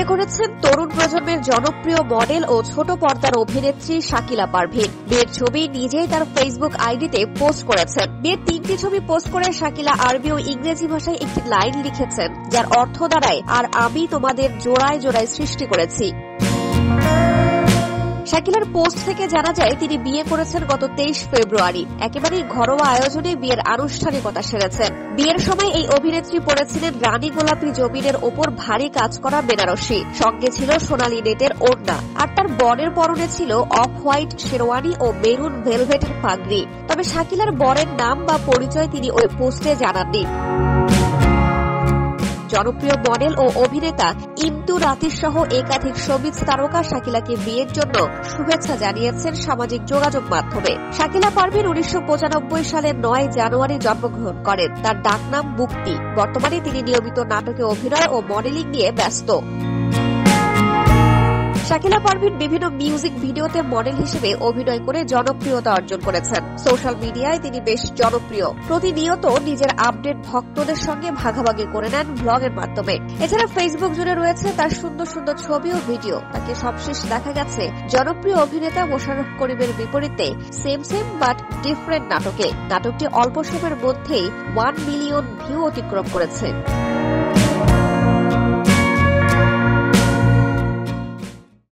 বিয়ে করেছেন তরুণ প্রজন্মের জনপ্রিয় মডেল ও ছোট পর্দার অভিনেত্রী শাকিলা পারভীন। বিয়ের ছবি নিজেই তার ফেসবুক আইডিতে পোস্ট করেছেন। বিয়ের 3টি ছবি পোস্ট করে শাকিলা আরবি ও ইংরেজি ভাষায় একটি লাইন লিখেছেন, যার অর্থ দাঁড়ায়, আর আমি তোমাদের জোড়ায় জোড়ায় সৃষ্টি করেছি। শাকিলার পোস্ট থেকে জানা যায় তিনি বিয়ে করেছেন গত 23 ফেব্রুয়ারি। একেবারেই ঘরোয়া আয়োজনে বিয়ের আনুষ্ঠানিকতা সেরেছেন। বিয়ের সময় এই অভিনেত্রী পরেছিলেন রানী গোলাপি জমিনের ওপর ভারী কাজ করা বেনারসি, সঙ্গে ছিল সোনালী নেটের ওড়না, আর তার বরের পরনে ছিল অফ হোয়াইট শেরওয়ানি ও মেরুন ভেলভেটের পাগড়ি। তবে শাকিলার বরের নাম বা পরিচয় তিনি ওই পোস্টে জানাননি। জনপ্রিয় মডেল ও অভিনেতা ইমতু রাতির সহ একাধিক শোবিজ তারকা শাকিলাকে বিয়ের জন্য শুভেচ্ছা জানিয়েছেন সামাজিক যোগাযোগ মাধ্যমে। শাকিলা পারভীন 1995 সালের 9 জানুয়ারি জন্মগ্রহণ করেন। তার ডাকনাম মুক্তি। বর্তমানে তিনি নিয়মিত নাটকে অভিনয় ও মডেলিং নিয়ে ব্যস্ত। শাকিলা পারভীন বিভিন্ন মিউজিক ভিডিওতে মডেল হিসেবে অভিনয় করে জনপ্রিয়তা অর্জন করেছেন। সোশ্যাল মিডিয়ায় তিনি বেশ জনপ্রিয়। প্রতিনিয়ত নিজের আপডেট ভক্তদের সঙ্গে ভাগাভাগি করে নেন ব্লগের মাধ্যমে। এছাড়া ফেসবুক জুড়ে রয়েছে তার সুন্দর সুন্দর ছবি ও ভিডিও। তাকে সবশেষ দেখা গেছে জনপ্রিয় অভিনেতা মোশাররফ করিমের বিপরীতে সেম সেম বাট ডিফারেন্ট নাটকে। নাটকটি অল্প সময়ের মধ্যেই 1 মিলিয়ন ভিউ অতিক্রম করেছে।